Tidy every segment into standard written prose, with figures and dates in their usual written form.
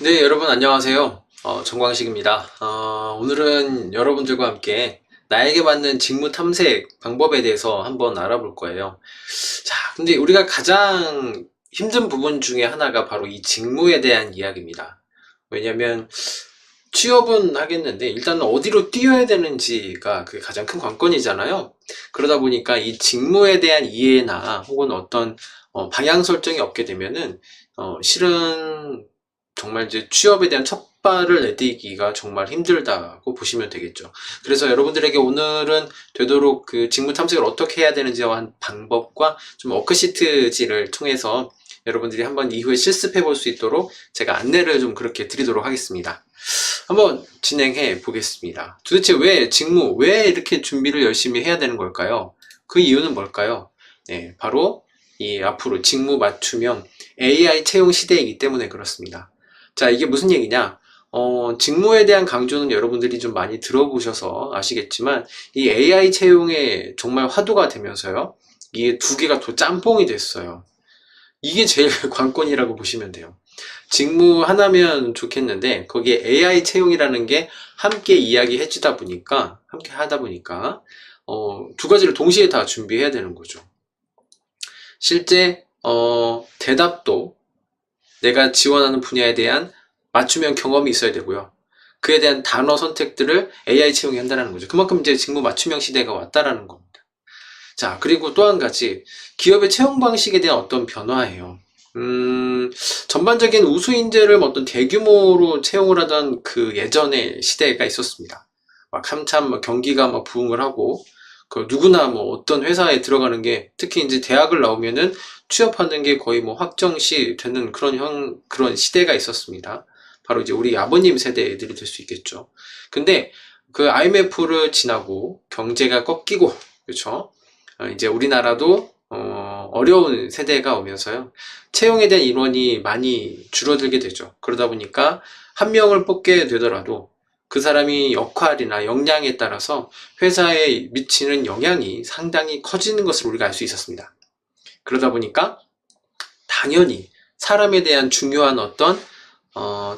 네, 여러분 안녕하세요. 정광식입니다. 오늘은 여러분들과 함께 나에게 맞는 직무 탐색 방법에 대해서 한번 알아볼 거예요. 자, 근데 우리가 가장 힘든 부분 중에 하나가 바로 이 직무에 대한 이야기입니다. 왜냐면 취업은 하겠는데 일단 어디로 뛰어야 되는지가 그게 가장 큰 관건이잖아요. 그러다 보니까 이 직무에 대한 이해나 혹은 어떤 방향 설정이 없게 되면은 실은 정말 이제 취업에 대한 첫 발을 내딛기가 정말 힘들다고 보시면 되겠죠. 그래서 여러분들에게 오늘은 되도록 그 직무 탐색을 어떻게 해야 되는지와 한 방법과 좀 워크시트지를 통해서 여러분들이 한번 이후에 실습해 볼 수 있도록 제가 안내를 좀 그렇게 드리도록 하겠습니다. 한번 진행해 보겠습니다. 도대체 왜 이렇게 준비를 열심히 해야 되는 걸까요? 그 이유는 뭘까요? 네, 바로 이 앞으로 직무 맞춤형 AI 채용 시대이기 때문에 그렇습니다. 자, 이게 무슨 얘기냐? 직무에 대한 강조는 여러분들이 좀 많이 들어보셔서 아시겠지만, 이 AI 채용에 정말 화두가 되면서요, 이게 두 개가 더 짬뽕이 됐어요. 이게 제일 관건이라고 보시면 돼요. 직무 하나면 좋겠는데 거기에 AI 채용이라는 게 함께 이야기해 주다 보니까 함께 하다 보니까 두 가지를 동시에 다 준비해야 되는 거죠. 실제 대답도 내가 지원하는 분야에 대한 맞춤형 경험이 있어야 되고요. 그에 대한 단어 선택들을 AI 채용이 한다는 거죠. 그만큼 이제 직무 맞춤형 시대가 왔다라는 겁니다. 자, 그리고 또 한 가지 기업의 채용 방식에 대한 어떤 변화예요. 전반적인 우수 인재를 어떤 대규모로 채용을 하던 그 예전의 시대가 있었습니다. 막 한참 막 경기가 막 부흥을 하고, 그 누구나 뭐 어떤 회사에 들어가는 게 특히 이제 대학을 나오면은 취업하는 게 거의 뭐 확정시 되는 그런 시대가 있었습니다. 바로 이제 우리 아버님 세대 애들이 될 수 있겠죠. 근데 그 IMF를 지나고 경제가 꺾이고, 그렇죠? 이제 우리나라도 어려운 세대가 오면서요. 채용에 대한 인원이 많이 줄어들게 되죠. 그러다 보니까 한 명을 뽑게 되더라도 그 사람이 역할이나 역량에 따라서 회사에 미치는 영향이 상당히 커지는 것을 우리가 알 수 있었습니다. 그러다 보니까 당연히 사람에 대한 중요한 어떤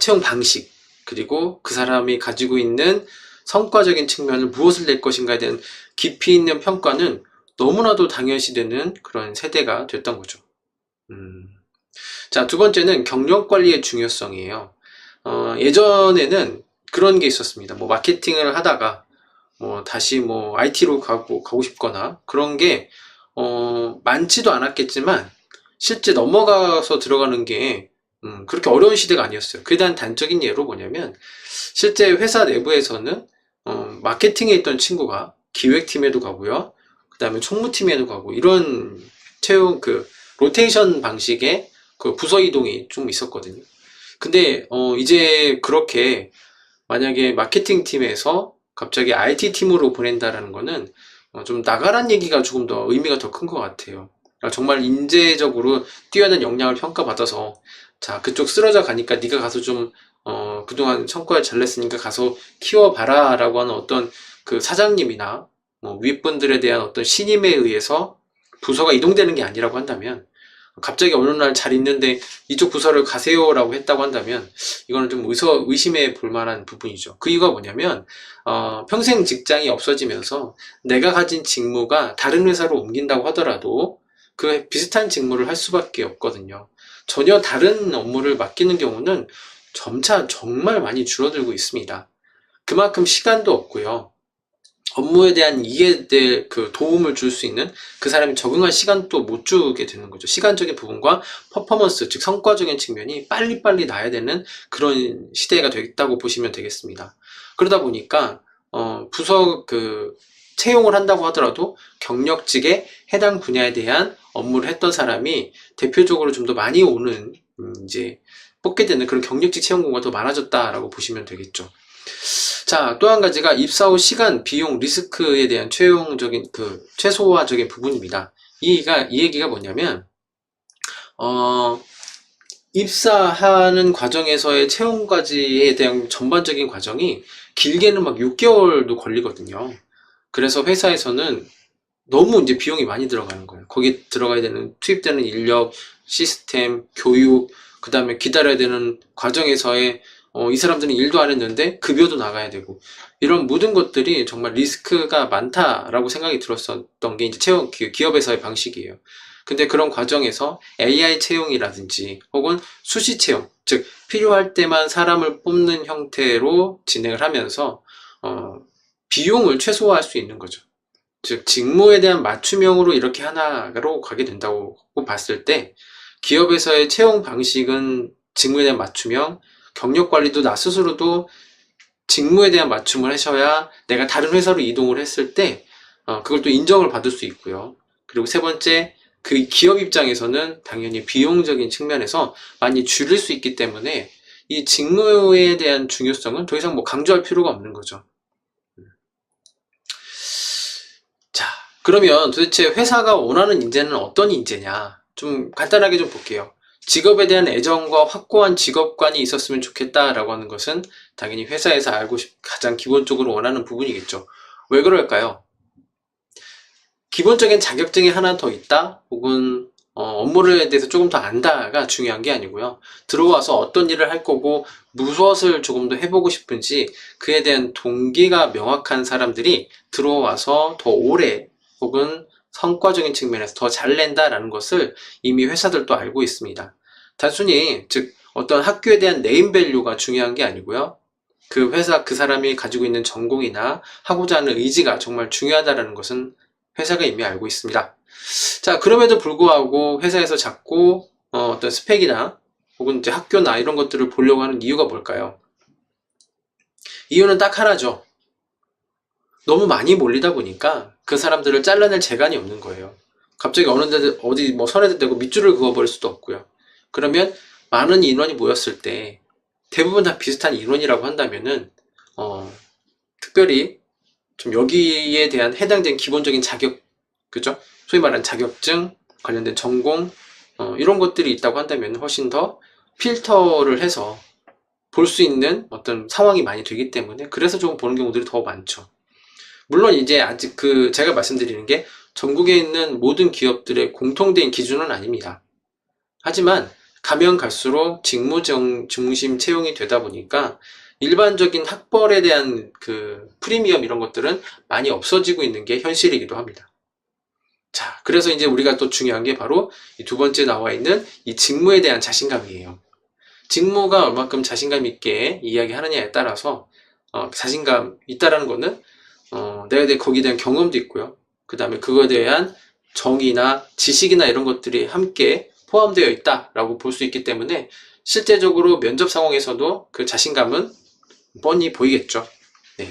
채용 방식, 그리고 그 사람이 가지고 있는 성과적인 측면을 무엇을 낼 것인가에 대한 깊이 있는 평가는 너무나도 당연시되는 그런 세대가 됐던 거죠. 음. 자, 두 번째는 경력 관리의 중요성이에요. 예전에는 그런 게 있었습니다. 뭐 마케팅을 하다가 뭐 다시 뭐 IT로 가고 싶거나 그런 게 많지도 않았겠지만 실제 넘어가서 들어가는 게 그렇게 어려운 시대가 아니었어요. 그에 대한 단적인 예로 뭐냐면 실제 회사 내부에서는 마케팅에 있던 친구가 기획팀에도 가고요. 그 다음에 총무팀에도 가고 이런 채용 그 로테이션 방식의 그 부서 이동이 좀 있었거든요. 근데 이제 그렇게 만약에 마케팅 팀에서 갑자기 IT 팀으로 보낸다라는 거는 좀 나가란 얘기가 조금 더 의미가 더 큰 것 같아요. 그러니까 정말 인재적으로 뛰어난 역량을 평가받아서 자, 그쪽 쓰러져 가니까 네가 가서 좀 그동안 성과를 잘 냈으니까 가서 키워봐라 라고 하는 어떤 그 사장님이나 뭐 윗분들에 대한 어떤 신임에 의해서 부서가 이동되는 게 아니라고 한다면 갑자기 어느 날 잘 있는데 이쪽 부서를 가세요라고 했다고 한다면 이거는 좀 의심해 볼 만한 부분이죠. 그 이유가 뭐냐면 평생 직장이 없어지면서 내가 가진 직무가 다른 회사로 옮긴다고 하더라도 그 비슷한 직무를 할 수밖에 없거든요. 전혀 다른 업무를 맡기는 경우는 점차 정말 많이 줄어들고 있습니다. 그만큼 시간도 없고요. 업무에 대한 이해에 그 도움을 줄 수 있는 그 사람이 적응할 시간도 못 주게 되는 거죠. 시간적인 부분과 퍼포먼스, 즉 성과적인 측면이 빨리빨리 나야 되는 그런 시대가 됐다고 보시면 되겠습니다. 그러다 보니까 부서 그 채용을 한다고 하더라도 경력직에 해당 분야에 대한 업무를 했던 사람이 대표적으로 좀 더 많이 오는 이제 뽑게 되는 그런 경력직 채용 공고가 더 많아졌다라고 보시면 되겠죠. 자, 또 한 가지가 입사 후 시간, 비용, 리스크에 대한 최소화적인 부분입니다. 이 얘기가 뭐냐면, 어, 입사하는 과정에서의 채용까지에 대한 전반적인 과정이 길게는 막 6개월도 걸리거든요. 그래서 회사에서는 너무 이제 비용이 많이 들어가는 거예요. 거기 들어가야 되는, 투입되는 인력, 시스템, 교육, 그 다음에 기다려야 되는 과정에서의 이 사람들은 일도 안 했는데 급여도 나가야 되고, 이런 모든 것들이 정말 리스크가 많다라고 생각이 들었었던 게 이제 기업에서의 방식이에요. 근데 그런 과정에서 AI 채용이라든지 혹은 수시 채용, 즉 필요할 때만 사람을 뽑는 형태로 진행을 하면서 비용을 최소화할 수 있는 거죠. 즉 직무에 대한 맞춤형으로 이렇게 하나로 가게 된다고 봤을 때, 기업에서의 채용 방식은 직무에 대한 맞춤형, 경력 관리도 나 스스로도 직무에 대한 맞춤을 하셔야 내가 다른 회사로 이동을 했을 때 그걸 또 인정을 받을 수 있고요. 그리고 세 번째, 그 기업 입장에서는 당연히 비용적인 측면에서 많이 줄일 수 있기 때문에 이 직무에 대한 중요성은 더 이상 뭐 강조할 필요가 없는 거죠. 자, 그러면 도대체 회사가 원하는 인재는 어떤 인재냐? 좀 간단하게 좀 볼게요. 직업에 대한 애정과 확고한 직업관이 있었으면 좋겠다라고 하는 것은 당연히 회사에서 가장 기본적으로 원하는 부분이겠죠. 왜 그럴까요? 기본적인 자격증이 하나 더 있다, 혹은 업무에 대해서 조금 더 안다가 중요한 게 아니고요. 들어와서 어떤 일을 할 거고 무엇을 조금 더 해보고 싶은지 그에 대한 동기가 명확한 사람들이 들어와서 더 오래 혹은 성과적인 측면에서 더 잘 낸다라는 것을 이미 회사들도 알고 있습니다. 단순히 즉 어떤 학교에 대한 네임밸류가 중요한 게 아니고요. 그 회사, 그 사람이 가지고 있는 전공이나 하고자 하는 의지가 정말 중요하다는 것은 회사가 이미 알고 있습니다. 자, 그럼에도 불구하고 회사에서 자꾸 어떤 스펙이나 혹은 이제 학교나 이런 것들을 보려고 하는 이유가 뭘까요? 이유는 딱 하나죠. 너무 많이 몰리다 보니까 그 사람들을 잘라낼 재간이 없는 거예요. 갑자기 어디 뭐 선에다 대고 밑줄을 그어버릴 수도 없고요. 그러면 많은 인원이 모였을 때 대부분 다 비슷한 인원이라고 한다면은 특별히 좀 여기에 대한 해당된 기본적인 자격, 그죠? 소위 말하는 자격증, 관련된 전공, 이런 것들이 있다고 한다면 훨씬 더 필터를 해서 볼 수 있는 어떤 상황이 많이 되기 때문에, 그래서 조금 보는 경우들이 더 많죠. 물론 이제 아직 제가 말씀드리는 게 전국에 있는 모든 기업들의 공통된 기준은 아닙니다. 하지만 가면 갈수록 직무 중심 채용이 되다 보니까 일반적인 학벌에 대한 그 프리미엄 이런 것들은 많이 없어지고 있는 게 현실이기도 합니다. 자, 그래서 이제 우리가 또 중요한 게 바로 이 두 번째 나와 있는 이 직무에 대한 자신감이에요. 직무가 얼마큼 자신감 있게 이야기하느냐에 따라서 자신감 있다라는 거는 내가 거기에 대한 경험도 있고요. 그 다음에 그거에 대한 정의나 지식이나 이런 것들이 함께 포함되어 있다라고 볼 수 있기 때문에 실제적으로 면접 상황에서도 그 자신감은 뻔히 보이겠죠. 네.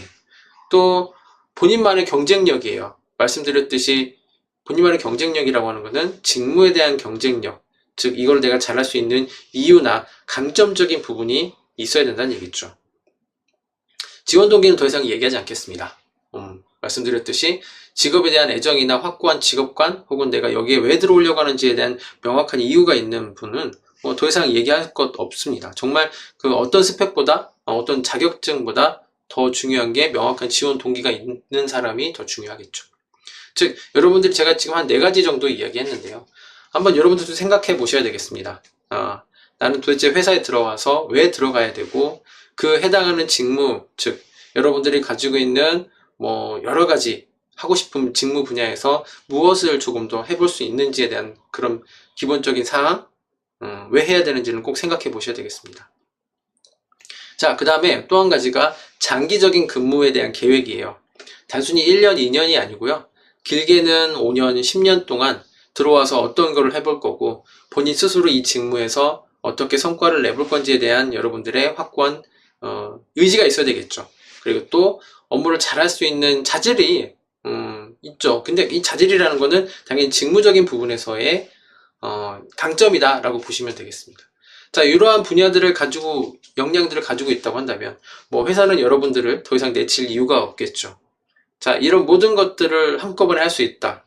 또 본인만의 경쟁력이에요. 말씀드렸듯이 본인만의 경쟁력이라고 하는 것은 직무에 대한 경쟁력, 즉 이걸 내가 잘할 수 있는 이유나 강점적인 부분이 있어야 된다는 얘기죠. 지원 동기는 더 이상 얘기하지 않겠습니다. 말씀드렸듯이 직업에 대한 애정이나 확고한 직업관, 혹은 내가 여기에 왜 들어오려고 하는지에 대한 명확한 이유가 있는 분은 더 이상 얘기할 것 없습니다. 정말 그 어떤 스펙보다 어떤 자격증보다 더 중요한 게 명확한 지원 동기가 있는 사람이 더 중요하겠죠. 즉 여러분들이 제가 지금 한 4가지 정도 이야기했는데요. 한번 여러분들도 생각해 보셔야 되겠습니다. 나는 도대체 회사에 들어와서 왜 들어가야 되고, 그 해당하는 직무, 즉 여러분들이 가지고 있는 뭐 여러 가지 하고 싶은 직무 분야에서 무엇을 조금 더 해볼 수 있는지에 대한 그런 기본적인 사항, 왜 해야 되는지는 꼭 생각해 보셔야 되겠습니다. 자, 그 다음에 또 한 가지가 장기적인 근무에 대한 계획이에요. 단순히 1년, 2년이 아니고요. 길게는 5년, 10년 동안 들어와서 어떤 걸 해볼 거고, 본인 스스로 이 직무에서 어떻게 성과를 내볼 건지에 대한 여러분들의 확고한 의지가 있어야 되겠죠. 그리고 또 업무를 잘할 수 있는 자질이 있죠. 근데 이 자질이라는 거는 당연히 직무적인 부분에서의 강점이다 라고 보시면 되겠습니다. 자, 이러한 분야들을 가지고, 역량들을 가지고 있다고 한다면 뭐 회사는 여러분들을 더 이상 내칠 이유가 없겠죠. 자, 이런 모든 것들을 한꺼번에 할 수 있다.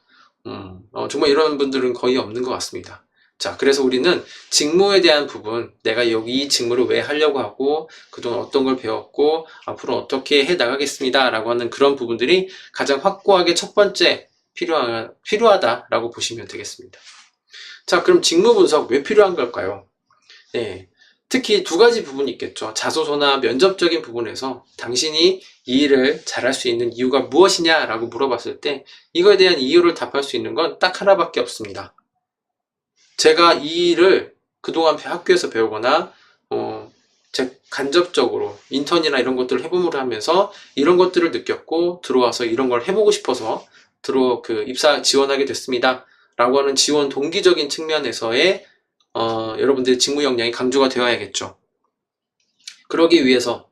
정말 이런 분들은 거의 없는 것 같습니다. 자, 그래서 우리는 직무에 대한 부분, 내가 여기 이 직무를 왜 하려고 하고, 그동안 어떤 걸 배웠고, 앞으로 어떻게 해 나가겠습니다 라고 하는 그런 부분들이 가장 확고하게 첫 번째 필요하다라고 보시면 되겠습니다. 자, 그럼 직무 분석 왜 필요한 걸까요? 네. 특히 두 가지 부분이 있겠죠. 자소서나 면접적인 부분에서 당신이 이 일을 잘할 수 있는 이유가 무엇이냐라고 물어봤을 때 이거에 대한 이유를 답할 수 있는 건 딱 하나밖에 없습니다. 제가 이 일을 그동안 학교에서 배우거나 제 간접적으로 인턴이나 이런 것들을 해봄으로 하면서 이런 것들을 느꼈고 들어와서 이런 걸 해보고 싶어서 입사 지원하게 됐습니다. 라고 하는 지원 동기적인 측면에서의 여러분들의 직무 역량이 강조가 되어야겠죠. 그러기 위해서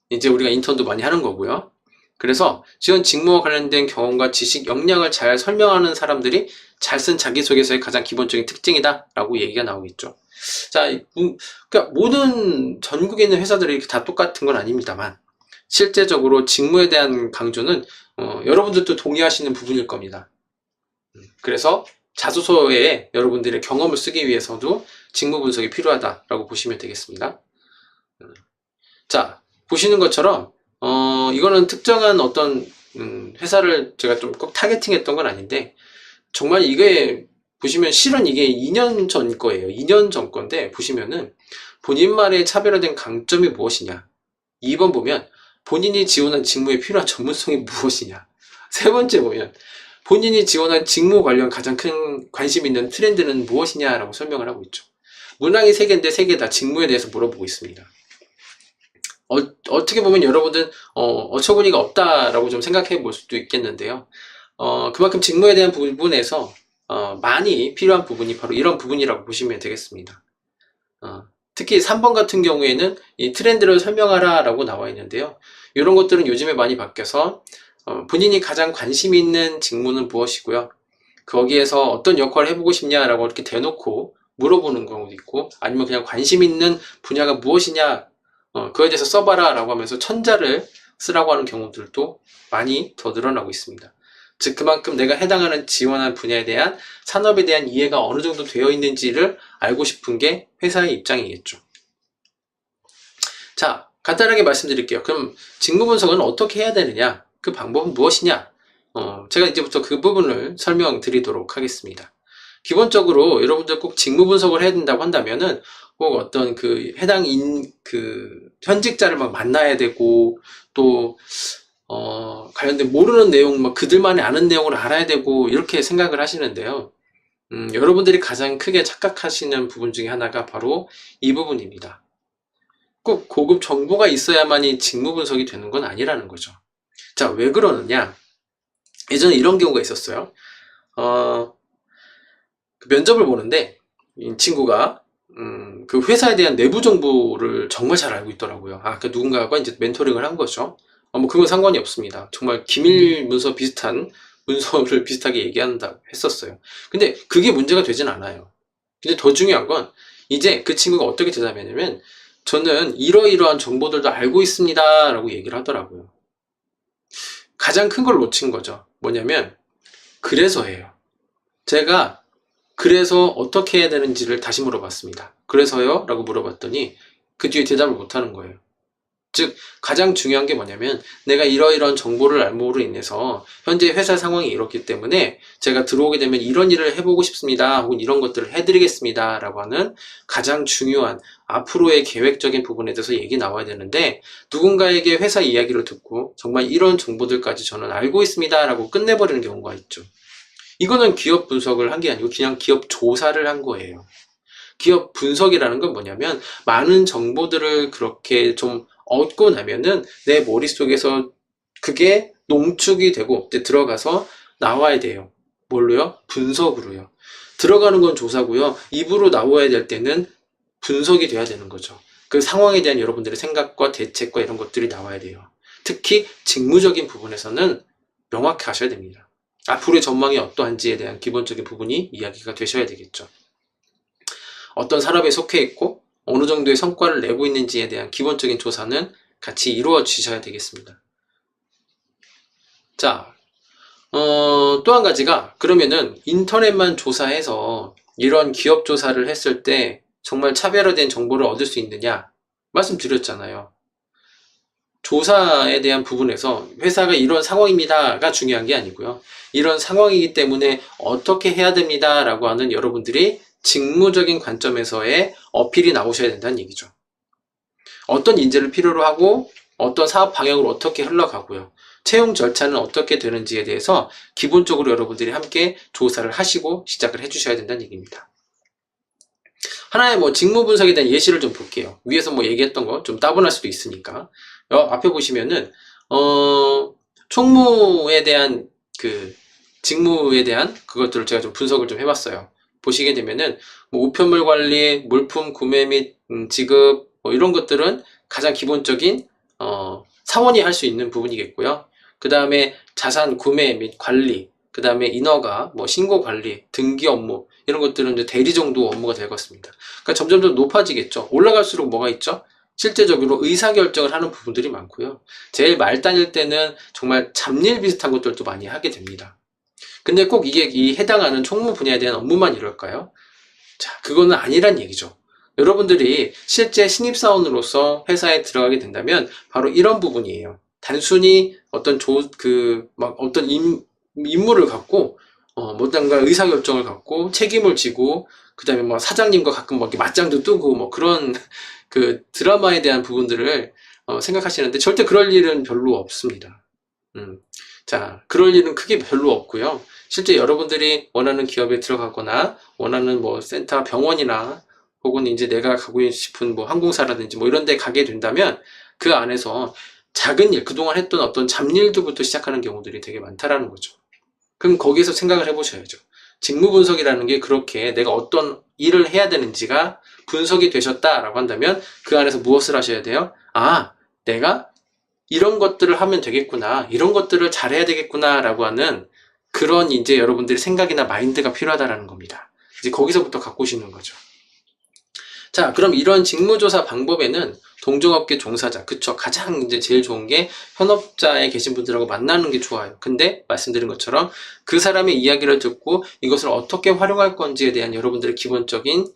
이제 우리가 인턴도 많이 하는 거고요. 그래서 지원 직무와 관련된 경험과 지식, 역량을 잘 설명하는 사람들이 잘 쓴 자기소개서의 가장 기본적인 특징이다 라고 얘기가 나오겠죠. 자, 그러니까 모든 전국에 있는 회사들이 다 똑같은 건 아닙니다만 실제적으로 직무에 대한 강조는 여러분들도 동의하시는 부분일 겁니다. 그래서 자소서에 여러분들의 경험을 쓰기 위해서도 직무 분석이 필요하다라고 보시면 되겠습니다. 자, 보시는 것처럼 이거는 특정한 어떤 회사를 제가 좀 꼭 타겟팅했던 건 아닌데 정말 이게 보시면 실은 이게 2년 전 거예요. 2년 전 건데 보시면은 본인만의 차별화된 강점이 무엇이냐. 2번 보면 본인이 지원한 직무에 필요한 전문성이 무엇이냐. 세 번째 보면 본인이 지원한 직무 관련 가장 큰 관심 있는 트렌드는 무엇이냐라고 설명을 하고 있죠. 문항이 3개인데 3개 다 직무에 대해서 물어보고 있습니다. 어떻게 보면 여러분들 어처구니가 없다라고 좀 생각해 볼 수도 있겠는데요. 그만큼 직무에 대한 부분에서 많이 필요한 부분이 바로 이런 부분이라고 보시면 되겠습니다. 특히 3번 같은 경우에는 이 트렌드를 설명하라 라고 나와 있는데요. 이런 것들은 요즘에 많이 바뀌어서 본인이 가장 관심 있는 직무는 무엇이고요. 거기에서 어떤 역할을 해보고 싶냐라고 이렇게 대놓고 물어보는 경우도 있고 아니면 그냥 관심 있는 분야가 무엇이냐 그거에 대해서 써봐라 라고 하면서 천자를 쓰라고 하는 경우들도 많이 더 늘어나고 있습니다. 즉 그만큼 내가 해당하는 지원한 분야에 대한 산업에 대한 이해가 어느 정도 되어 있는지를 알고 싶은 게 회사의 입장이겠죠. 자, 간단하게 말씀드릴게요. 그럼 직무 분석은 어떻게 해야 되느냐? 그 방법은 무엇이냐? 제가 이제부터 그 부분을 설명드리도록 하겠습니다. 기본적으로 여러분들 꼭 직무 분석을 해야 된다고 한다면은 꼭 어떤 그 해당 현직자를 막 만나야 되고 또 관련된 모르는 내용, 막 그들만이 아는 내용을 알아야 되고 이렇게 생각을 하시는데요. 여러분들이 가장 크게 착각하시는 부분 중에 하나가 바로 이 부분입니다. 꼭 고급 정보가 있어야만이 직무 분석이 되는 건 아니라는 거죠. 자, 왜 그러느냐? 예전에 이런 경우가 있었어요. 그 면접을 보는데 이 친구가 그 회사에 대한 내부 정보를 정말 잘 알고 있더라고요. 그 누군가가 이제 멘토링을 한 거죠. 뭐 그건 상관이 없습니다. 정말 기밀 문서 비슷한 문서를 비슷하게 얘기한다 했었어요. 근데 그게 문제가 되진 않아요. 근데 더 중요한 건 이제 그 친구가 어떻게 대답했냐면 저는 이러이러한 정보들도 알고 있습니다 라고 얘기를 하더라고요. 가장 큰 걸 놓친 거죠. 뭐냐면 그래서예요. 제가 그래서 어떻게 해야 되는지를 다시 물어봤습니다. 그래서요? 라고 물어봤더니 그 뒤에 대답을 못하는 거예요. 즉 가장 중요한 게 뭐냐면 내가 이러이러한 정보를 알므로 인해서 현재 회사 상황이 이렇기 때문에 제가 들어오게 되면 이런 일을 해보고 싶습니다. 혹은 이런 것들을 해드리겠습니다. 라고 하는 가장 중요한 앞으로의 계획적인 부분에 대해서 얘기 나와야 되는데 누군가에게 회사 이야기를 듣고 정말 이런 정보들까지 저는 알고 있습니다. 라고 끝내버리는 경우가 있죠. 이거는 기업 분석을 한 게 아니고 그냥 기업 조사를 한 거예요. 기업 분석이라는 건 뭐냐면 많은 정보들을 그렇게 좀 얻고 나면은 내 머릿속에서 그게 농축이 되고 들어가서 나와야 돼요. 뭘로요? 분석으로요. 들어가는 건 조사고요. 입으로 나와야 될 때는 분석이 돼야 되는 거죠. 그 상황에 대한 여러분들의 생각과 대책과 이런 것들이 나와야 돼요. 특히 직무적인 부분에서는 명확히 하셔야 됩니다. 앞으로의 전망이 어떠한지에 대한 기본적인 부분이 이야기가 되셔야 되겠죠. 어떤 산업에 속해 있고 어느 정도의 성과를 내고 있는지에 대한 기본적인 조사는 같이 이루어 주셔야 되겠습니다. 자, 또 한 가지가 그러면은 인터넷만 조사해서 이런 기업 조사를 했을 때 정말 차별화된 정보를 얻을 수 있느냐 말씀드렸잖아요. 조사에 대한 부분에서 회사가 이런 상황입니다가 중요한 게 아니고요. 이런 상황이기 때문에 어떻게 해야 됩니다 라고 하는 여러분들이 직무적인 관점에서의 어필이 나오셔야 된다는 얘기죠. 어떤 인재를 필요로 하고 어떤 사업 방향으로 어떻게 흘러가고요. 채용 절차는 어떻게 되는지에 대해서 기본적으로 여러분들이 함께 조사를 하시고 시작을 해주셔야 된다는 얘기입니다. 하나의 뭐 직무 분석에 대한 예시를 좀 볼게요. 위에서 뭐 얘기했던 거 좀 따분할 수도 있으니까. 앞에 보시면은 총무에 대한 그 직무에 대한 그것들을 제가 좀 분석을 좀 해봤어요. 보시게 되면은 뭐 우편물 관리, 물품 구매 및 지급 뭐 이런 것들은 가장 기본적인 사원이 할 수 있는 부분이겠고요. 그 다음에 자산 구매 및 관리, 그 다음에 인허가, 뭐 신고 관리, 등기 업무 이런 것들은 이제 대리 정도 업무가 되겠습니다. 그러니까 점점 더 높아지겠죠. 올라갈수록 뭐가 있죠? 실제적으로 의사결정을 하는 부분들이 많고요. 제일 말단일 때는 정말 잡일 비슷한 것들도 많이 하게 됩니다. 근데 꼭 이게 이 해당하는 총무 분야에 대한 업무만 이럴까요? 자, 그거는 아니란 얘기죠. 여러분들이 실제 신입사원으로서 회사에 들어가게 된다면 바로 이런 부분이에요. 단순히 어떤 어떤 임무를 갖고 뭔가 의사결정을 갖고 책임을 지고 그 다음에 뭐 사장님과 가끔 뭐 이렇게 맞짱도 뜨고 뭐 그런 그 드라마에 대한 부분들을 생각하시는데 절대 그럴 일은 별로 없습니다. 자, 그럴 일은 크게 별로 없고요. 실제 여러분들이 원하는 기업에 들어가거나 원하는 뭐 센터, 병원이나 혹은 이제 내가 가고 싶은 뭐 항공사라든지 뭐 이런 데 가게 된다면 그 안에서 작은 일, 그동안 했던 어떤 잡일들부터 시작하는 경우들이 되게 많다라는 거죠. 그럼 거기에서 생각을 해보셔야죠. 직무 분석이라는 게 그렇게 내가 어떤 일을 해야 되는지가 분석이 되셨다라고 한다면 그 안에서 무엇을 하셔야 돼요? 아, 내가 이런 것들을 하면 되겠구나, 이런 것들을 잘해야 되겠구나 라고 하는 그런 이제 여러분들의 생각이나 마인드가 필요하다라는 겁니다. 이제 거기서부터 갖고 오시는 거죠. 자, 그럼 이런 직무조사 방법에는 동종업계 종사자, 그쵸? 가장 이제 제일 좋은 게 현업자에 계신 분들하고 만나는 게 좋아요. 근데 말씀드린 것처럼 그 사람의 이야기를 듣고 이것을 어떻게 활용할 건지에 대한 여러분들의 기본적인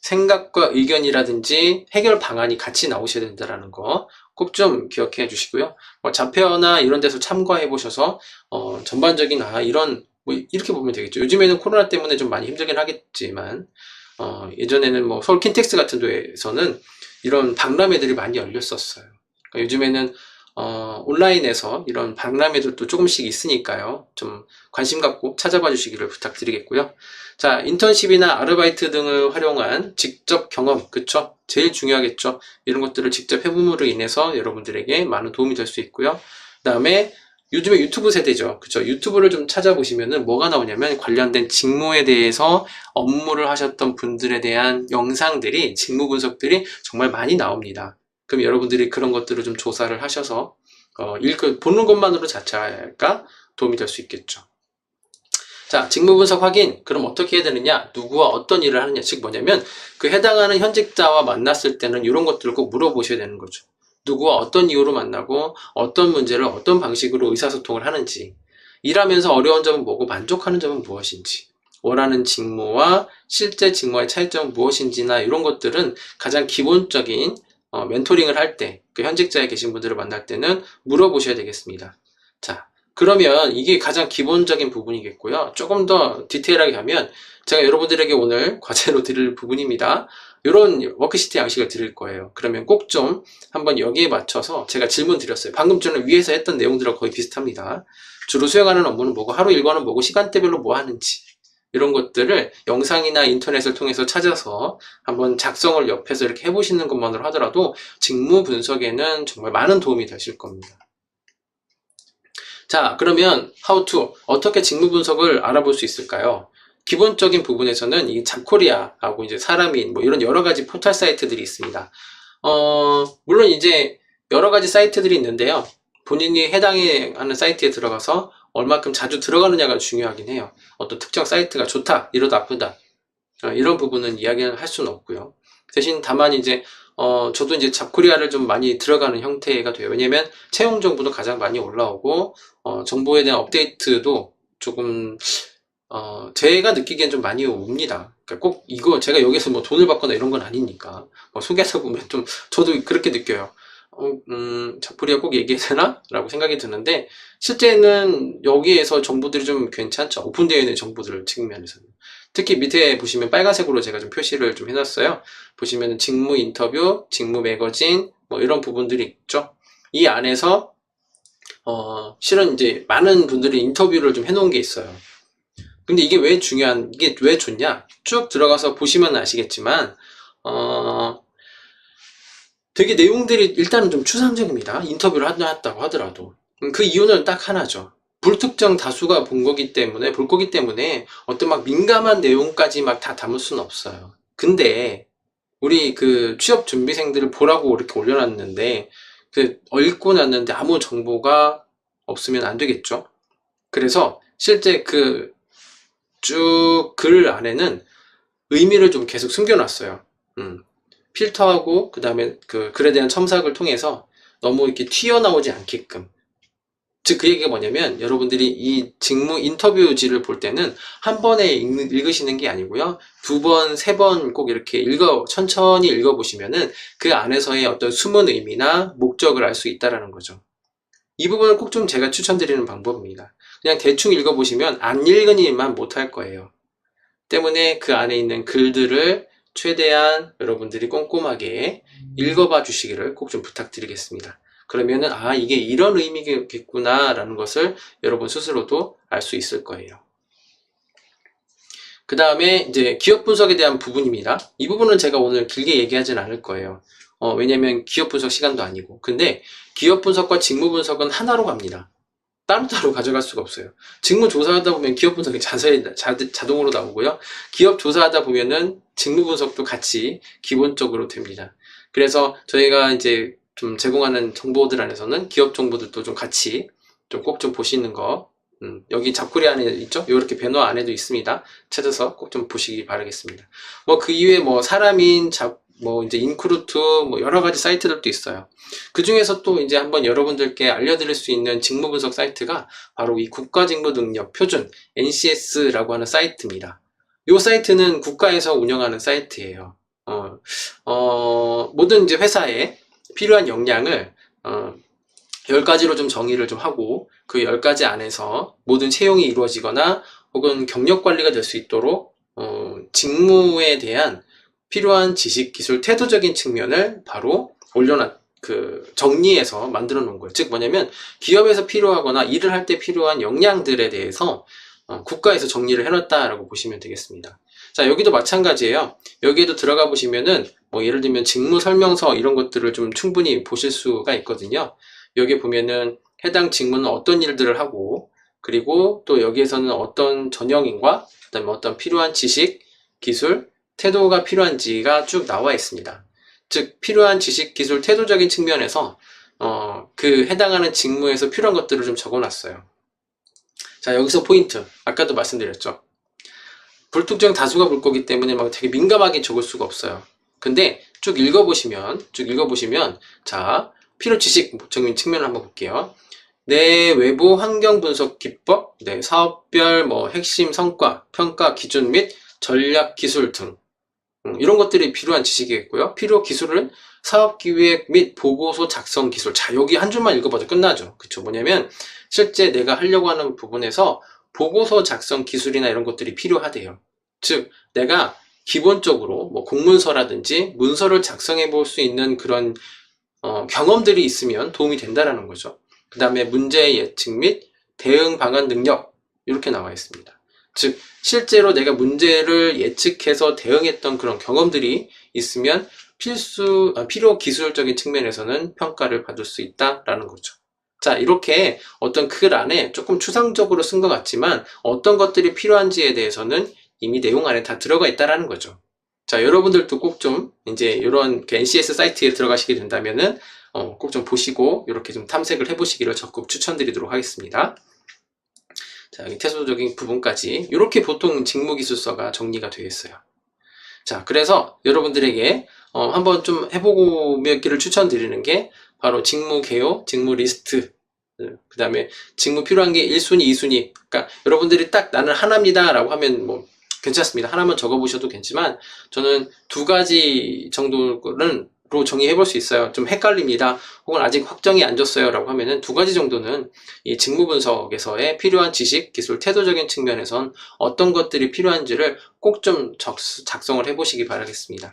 생각과 의견이라든지 해결 방안이 같이 나오셔야 된다는 거 꼭 좀 기억해 주시고요. 자표나 이런 데서 참고해 보셔서 전반적인 이런 뭐 이렇게 보면 되겠죠. 요즘에는 코로나 때문에 좀 많이 힘들긴 하겠지만 예전에는 뭐 서울 킨텍스 같은 데에서는 이런 박람회들이 많이 열렸었어요. 그러니까 요즘에는 온라인에서 이런 박람회들도 조금씩 있으니까요. 좀 관심 갖고 찾아봐 주시기를 부탁드리겠고요. 자, 인턴십이나 아르바이트 등을 활용한 직접 경험, 그쵸? 제일 중요하겠죠. 이런 것들을 직접 해봄으로 인해서 여러분들에게 많은 도움이 될 수 있고요. 그 다음에 요즘에 유튜브 세대죠. 그쵸? 유튜브를 좀 찾아보시면은 뭐가 나오냐면 관련된 직무에 대해서 업무를 하셨던 분들에 대한 영상들이, 직무 분석들이 정말 많이 나옵니다. 그럼 여러분들이 그런 것들을 좀 조사를 하셔서 보는 것만으로 자체가 도움이 될 수 있겠죠. 자, 직무 분석 확인. 그럼 어떻게 해야 되느냐? 누구와 어떤 일을 하느냐? 즉 뭐냐면 그 해당하는 현직자와 만났을 때는 이런 것들을 꼭 물어보셔야 되는 거죠. 누구와 어떤 이유로 만나고 어떤 문제를 어떤 방식으로 의사소통을 하는지, 일하면서 어려운 점은 뭐고 만족하는 점은 무엇인지, 원하는 직무와 실제 직무와의 차이점은 무엇인지나 이런 것들은 가장 기본적인 멘토링을 할 때, 그 현직자에 계신 분들을 만날 때는 물어보셔야 되겠습니다. 자, 그러면 이게 가장 기본적인 부분이겠고요. 조금 더 디테일하게 가면 제가 여러분들에게 오늘 과제로 드릴 부분입니다. 이런 워크시트 양식을 드릴 거예요. 그러면 꼭 좀 한번 여기에 맞춰서 제가 질문 드렸어요. 방금 전에 위에서 했던 내용들하고 거의 비슷합니다. 주로 수행하는 업무는 뭐고, 하루 일과는 뭐고, 시간대별로 뭐 하는지, 이런 것들을 영상이나 인터넷을 통해서 찾아서 한번 작성을 옆에서 이렇게 해보시는 것만으로 하더라도 직무 분석에는 정말 많은 도움이 되실 겁니다. 자, 그러면 how to, 어떻게 직무 분석을 알아볼 수 있을까요? 기본적인 부분에서는 이 잡코리아하고 이제 사람인 뭐 이런 여러 가지 포털 사이트들이 있습니다. 물론 이제 여러 가지 사이트들이 있는데요. 본인이 해당하는 사이트에 들어가서 얼마큼 자주 들어가느냐가 중요하긴 해요. 어떤 특정 사이트가 좋다, 이러다 나쁘다, 이런 부분은 이야기를 할 수는 없고요. 대신 다만 이제 저도 이제 잡코리아를 좀 많이 들어가는 형태가 돼요. 왜냐면 채용 정보도 가장 많이 올라오고 정보에 대한 업데이트도 조금 제가 느끼기엔 좀 많이 옵니다. 그러니까 꼭 이거 제가 여기서 뭐 돈을 받거나 이런 건 아니니까 소개하다 보면 좀 저도 그렇게 느껴요. 잡코리아 꼭 얘기해야 되나? 라고 생각이 드는데 실제는 여기에서 정보들이 좀 괜찮죠. 오픈되어 있는 정보들 측면에서는. 특히 밑에 보시면 빨간색으로 제가 좀 표시를 좀 해놨어요. 보시면 직무 인터뷰, 직무 매거진 뭐 이런 부분들이 있죠. 이 안에서 실은 이제 많은 분들이 인터뷰를 좀 해놓은 게 있어요. 근데 이게 왜 좋냐? 쭉 들어가서 보시면 아시겠지만 되게 내용들이 일단은 좀 추상적입니다. 인터뷰를 한다고 하더라도. 그 이유는 딱 하나죠. 불특정 다수가 볼 거기 때문에 어떤 막 민감한 내용까지 막 다 담을 수는 없어요. 근데 우리 그 취업 준비생들을 보라고 이렇게 올려놨는데 읽고 났는데 아무 정보가 없으면 안 되겠죠. 그래서 실제 그 쭉 글 안에는 의미를 좀 계속 숨겨놨어요. 필터하고 그 다음에 그 글에 대한 첨삭을 통해서 너무 이렇게 튀어나오지 않게끔. 즉 그 얘기가 뭐냐면 여러분들이 이 직무 인터뷰지를 볼 때는 한 번에 읽으시는 게 아니고요. 두 번, 세 번 꼭 이렇게 천천히 읽어보시면은 그 안에서의 어떤 숨은 의미나 목적을 알 수 있다라는 거죠. 이 부분은 꼭 좀 제가 추천드리는 방법입니다. 그냥 대충 읽어보시면 안 읽으니만 못할 거예요. 때문에 그 안에 있는 글들을 최대한 여러분들이 꼼꼼하게 읽어봐 주시기를 꼭 좀 부탁드리겠습니다. 그러면은 이게 이런 의미겠구나 라는 것을 여러분 스스로도 알 수 있을 거예요. 그 다음에 이제 기업 분석에 대한 부분입니다. 이 부분은 제가 오늘 길게 얘기하진 않을 거예요. 왜냐면 기업 분석 시간도 아니고. 근데 기업 분석과 직무 분석은 하나로 갑니다. 따로따로 가져갈 수가 없어요. 직무 조사하다 보면 기업 분석이 자동으로 나오고요. 기업 조사하다 보면은 직무 분석도 같이 기본적으로 됩니다. 그래서 저희가 이제 좀 제공하는 정보들 안에서는 기업 정보들도 좀 같이 좀 꼭 좀 보시는 거, 여기 잡코리 안에 있죠? 이렇게 배너 안에도 있습니다. 찾아서 꼭 좀 보시기 바라겠습니다. 뭐 그 이외에 뭐 사람인 이제 인크루트 여러 가지 사이트들도 있어요. 그 중에서 또 이제 한번 여러분들께 알려드릴 수 있는 직무 분석 사이트가 바로 이 국가직무능력표준 NCS라고 하는 사이트입니다. 이 사이트는 국가에서 운영하는 사이트예요. 모든 이제 회사에 필요한 역량을 10가지로 좀 정의를 좀 하고 그 10가지 안에서 모든 채용이 이루어지거나 혹은 경력 관리가 될 수 있도록 직무에 대한 필요한 지식, 기술, 태도적인 측면을 바로 정리해서 만들어 놓은 거예요. 즉 뭐냐면 기업에서 필요하거나 일을 할 때 필요한 역량들에 대해서 국가에서 정리를 해놨다라고 보시면 되겠습니다. 자, 여기도 마찬가지예요. 여기에도 들어가 보시면은 예를 들면 직무 설명서 이런 것들을 좀 충분히 보실 수가 있거든요. 여기 보면은 해당 직무는 어떤 일들을 하고 그리고 또 여기에서는 어떤 전형인과 그다음에 어떤 필요한 지식, 기술, 태도가 필요한지가 쭉 나와 있습니다. 즉 필요한 지식, 기술, 태도적인 측면에서 그 해당하는 직무에서 필요한 것들을 좀 적어놨어요. 자, 여기서 포인트. 아까도 말씀드렸죠. 불특정 다수가 볼 거기 때문에 막 되게 민감하게 적을 수가 없어요. 근데 쭉 읽어보시면 자, 필요 지식적인 측면을 한번 볼게요. 내 외부 환경 분석 기법, 사업별 핵심 성과, 평가 기준 및 전략 기술 등 이런 것들이 필요한 지식이겠고요. 필요 기술은 사업기획 및 보고서 작성 기술. 자, 여기 한 줄만 읽어봐도 끝나죠. 그쵸? 뭐냐면 실제 내가 하려고 하는 부분에서 보고서 작성 기술이나 이런 것들이 필요하대요. 즉 내가 기본적으로 공문서라든지 문서를 작성해 볼 수 있는 그런 경험들이 있으면 도움이 된다라는 거죠. 그 다음에 문제 예측 및 대응 방안 능력 이렇게 나와 있습니다. 즉 실제로 내가 문제를 예측해서 대응했던 그런 경험들이 있으면 필요 기술적인 측면에서는 평가를 받을 수 있다라는 거죠. 자, 이렇게 어떤 글 안에 조금 추상적으로 쓴 것 같지만 어떤 것들이 필요한지에 대해서는 이미 내용 안에 다 들어가 있다라는 거죠. 자, 여러분들도 꼭 좀 이제 이런 NCS 사이트에 들어가시게 된다면은 꼭 좀 보시고 이렇게 좀 탐색을 해보시기를 적극 추천드리도록 하겠습니다. 자, 여기 태도적인 부분까지 이렇게 보통 직무기술서가 정리가 되어 있어요. 자, 그래서 여러분들에게 한번 좀 해보기를 추천드리는 게 바로 직무 개요, 직무 리스트, 그 다음에 직무 필요한 게 1순위, 2순위. 그러니까 여러분들이 딱 나는 하나입니다 라고 하면 괜찮습니다. 하나만 적어보셔도 괜찮지만 저는 2가지 정도는 정의해 볼 수 있어요. 좀 헷갈립니다. 혹은 아직 확정이 안 졌어요. 라고 하면은 두 가지 정도는 이 직무 분석에서의 필요한 지식, 기술, 태도적인 측면에선 어떤 것들이 필요한지를 꼭 좀 작성을 해 보시기 바라겠습니다.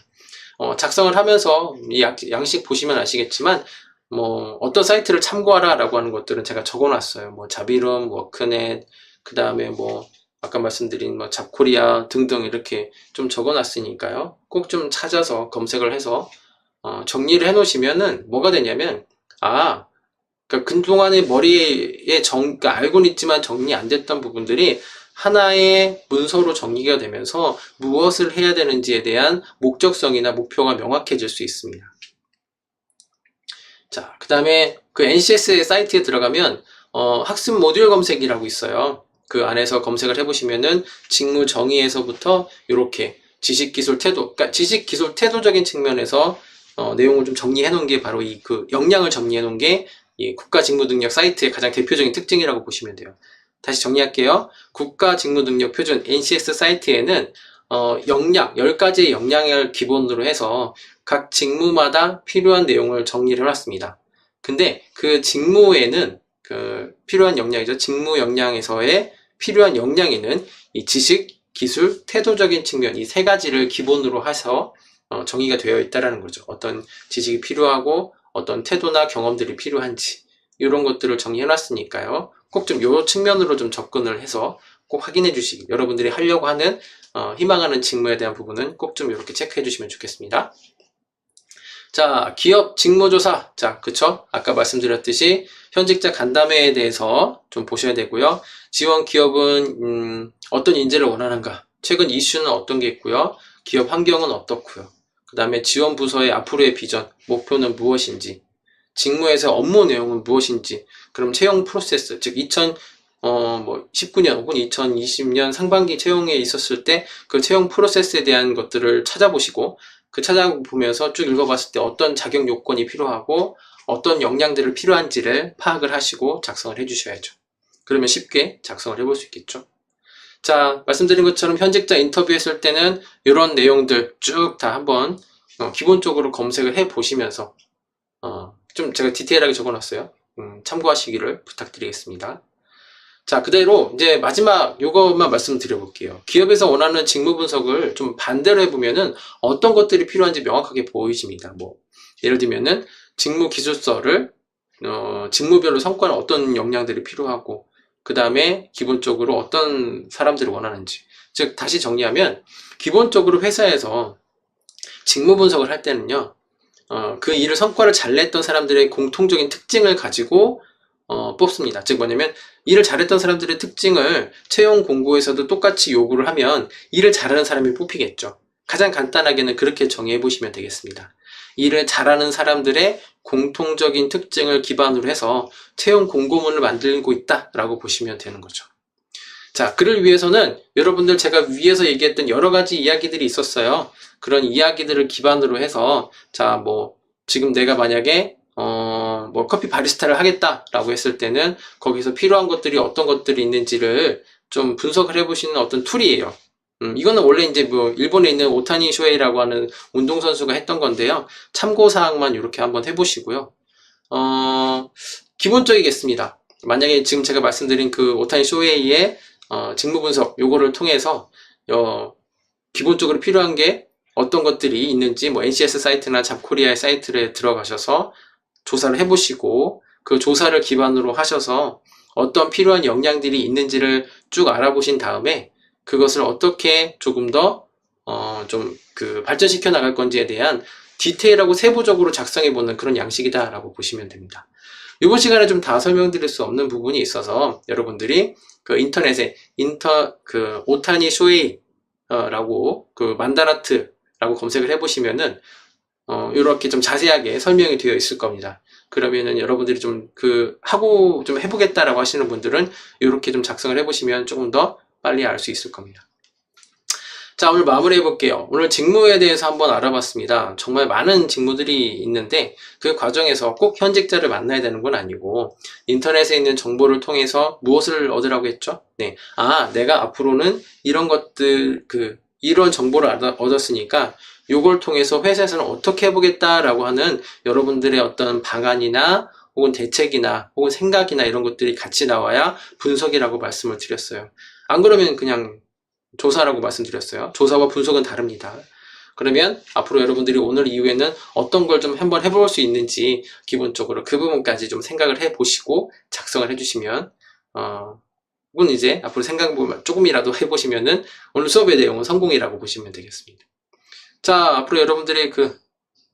작성을 하면서 이 양식 보시면 아시겠지만 뭐 어떤 사이트를 참고하라 라고 하는 것들은 제가 적어 놨어요. 뭐 자비룸, 워크넷, 그 다음에 뭐 아까 말씀드린 뭐 잡코리아 등등 이렇게 좀 적어 놨으니까요. 꼭 좀 찾아서 검색을 해서 정리를 해 놓으시면은 뭐가 되냐면 그러니까 그동안에 머리에 그러니까 알고는 있지만 정리 안 됐던 부분들이 하나의 문서로 정리가 되면서 무엇을 해야 되는지에 대한 목적성이나 목표가 명확해질 수 있습니다. 자, 그 다음에 그 NCS 사이트에 들어가면 학습 모듈 검색이라고 있어요. 그 안에서 검색을 해보시면은 직무 정의에서부터 이렇게 지식, 기술, 태도, 그러니까 지식, 기술, 태도적인 측면에서 내용을 좀 정리해 놓은 게 바로 그 역량을 정리해 놓은 게 이 국가직무능력 사이트의 가장 대표적인 특징이라고 보시면 돼요. 다시 정리할게요. 국가직무능력 표준 NCS 사이트에는 역량, 10가지의 역량을 기본으로 해서 각 직무마다 필요한 내용을 정리를 해놨습니다. 근데 그 직무에는 그 필요한 역량이죠. 직무 역량에서의 필요한 역량에는 이 지식, 기술, 태도적인 측면 이 세 가지를 기본으로 해서 정의가 되어 있다는 거죠. 어떤 지식이 필요하고 어떤 태도나 경험들이 필요한지 이런 것들을 정리해 놨으니까요. 꼭 좀 이 측면으로 좀 접근을 해서 꼭 확인해 주시기, 여러분들이 하려고 하는 희망하는 직무에 대한 부분은 꼭 좀 이렇게 체크해 주시면 좋겠습니다. 자, 기업 직무조사. 자, 그쵸? 아까 말씀드렸듯이 현직자 간담회에 대해서 좀 보셔야 되고요. 지원 기업은 어떤 인재를 원하는가? 최근 이슈는 어떤 게 있고요. 기업 환경은 어떻고요. 그 다음에 지원 부서의 앞으로의 비전, 목표는 무엇인지, 직무에서 업무 내용은 무엇인지, 그럼 채용 프로세스, 즉 19년 혹은 2020년 상반기 채용에 있었을 때 그 채용 프로세스에 대한 것들을 찾아보시고 그 찾아보면서 쭉 읽어봤을 때 어떤 자격 요건이 필요하고 어떤 역량들을 필요한지를 파악을 하시고 작성을 해주셔야죠. 그러면 쉽게 작성을 해볼 수 있겠죠. 자, 말씀드린 것처럼 현직자 인터뷰했을 때는 이런 내용들 쭉 다 한번 기본적으로 검색을 해 보시면서 좀 제가 디테일하게 적어놨어요. 참고하시기를 부탁드리겠습니다. 자, 그대로 이제 마지막 요것만 말씀드려 볼게요. 기업에서 원하는 직무 분석을 좀 반대로 해보면은 어떤 것들이 필요한지 명확하게 보이십니다. 뭐 예를 들면은 직무 기술서를 직무별로 성과는 어떤 역량들이 필요하고 그 다음에 기본적으로 어떤 사람들을 원하는지, 즉 다시 정리하면 기본적으로 회사에서 직무 분석을 할 때는요, 그 일을 성과를 잘 냈던 사람들의 공통적인 특징을 가지고 뽑습니다. 즉 뭐냐면 일을 잘했던 사람들의 특징을 채용 공고에서도 똑같이 요구를 하면 일을 잘하는 사람이 뽑히겠죠. 가장 간단하게는 그렇게 정의해 보시면 되겠습니다. 일을 잘하는 사람들의 공통적인 특징을 기반으로 해서 채용 공고문을 만들고 있다라고 보시면 되는 거죠. 자, 그를 위해서는 여러분들 제가 위에서 얘기했던 여러 가지 이야기들이 있었어요. 그런 이야기들을 기반으로 해서 자, 뭐 지금 내가 만약에 뭐 커피 바리스타를 하겠다라고 했을 때는 거기서 필요한 것들이 어떤 것들이 있는지를 좀 분석을 해보시는 어떤 툴이에요. 이거는 원래 이제 뭐 일본에 있는 오타니 쇼헤이라고 하는 운동선수가 했던 건데요. 참고사항만 이렇게 한번 해보시고요. 기본적이겠습니다. 만약에 지금 제가 말씀드린 그 오타니 쇼헤이의 직무 분석 요거를 통해서 기본적으로 필요한 게 어떤 것들이 있는지 뭐 NCS 사이트나 잡코리아의 사이트에 들어가셔서 조사를 해보시고 그 조사를 기반으로 하셔서 어떤 필요한 역량들이 있는지를 쭉 알아보신 다음에 그것을 어떻게 조금 더 좀 발전시켜 나갈 건지에 대한 디테일하고 세부적으로 작성해 보는 그런 양식이다 라고 보시면 됩니다. 이번 시간에 좀 다 설명드릴 수 없는 부분이 있어서 여러분들이 그 인터넷에 오타니 쇼헤이 라고 그 만다라트라고 검색을 해보시면은 이렇게 좀 자세하게 설명이 되어 있을 겁니다. 그러면은 여러분들이 좀 하고 좀 해보겠다라고 하시는 분들은 이렇게 좀 작성을 해보시면 조금 더 빨리 알 수 있을 겁니다. 자, 오늘 마무리 해볼게요. 오늘 직무에 대해서 한번 알아봤습니다. 정말 많은 직무들이 있는데 그 과정에서 꼭 현직자를 만나야 되는 건 아니고 인터넷에 있는 정보를 통해서 무엇을 얻으라고 했죠? 네, 내가 앞으로는 이런 것들 이런 정보를 얻었으니까 요걸 통해서 회사에서는 어떻게 해보겠다라고 하는 여러분들의 어떤 방안이나 혹은 대책이나 혹은 생각이나 이런 것들이 같이 나와야 분석이라고 말씀을 드렸어요. 안 그러면 그냥 조사라고 말씀드렸어요. 조사와 분석은 다릅니다. 그러면 앞으로 여러분들이 오늘 이후에는 어떤 걸 좀 한번 해볼 수 있는지 기본적으로 그 부분까지 좀 생각을 해보시고 작성을 해주시면 혹은 이제 앞으로 생각 조금이라도 해보시면은 오늘 수업의 내용은 성공이라고 보시면 되겠습니다. 자, 앞으로 여러분들의 그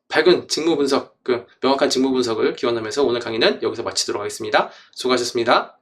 밝은 직무 분석, 그 명확한 직무 분석을 기원하면서 오늘 강의는 여기서 마치도록 하겠습니다. 수고하셨습니다.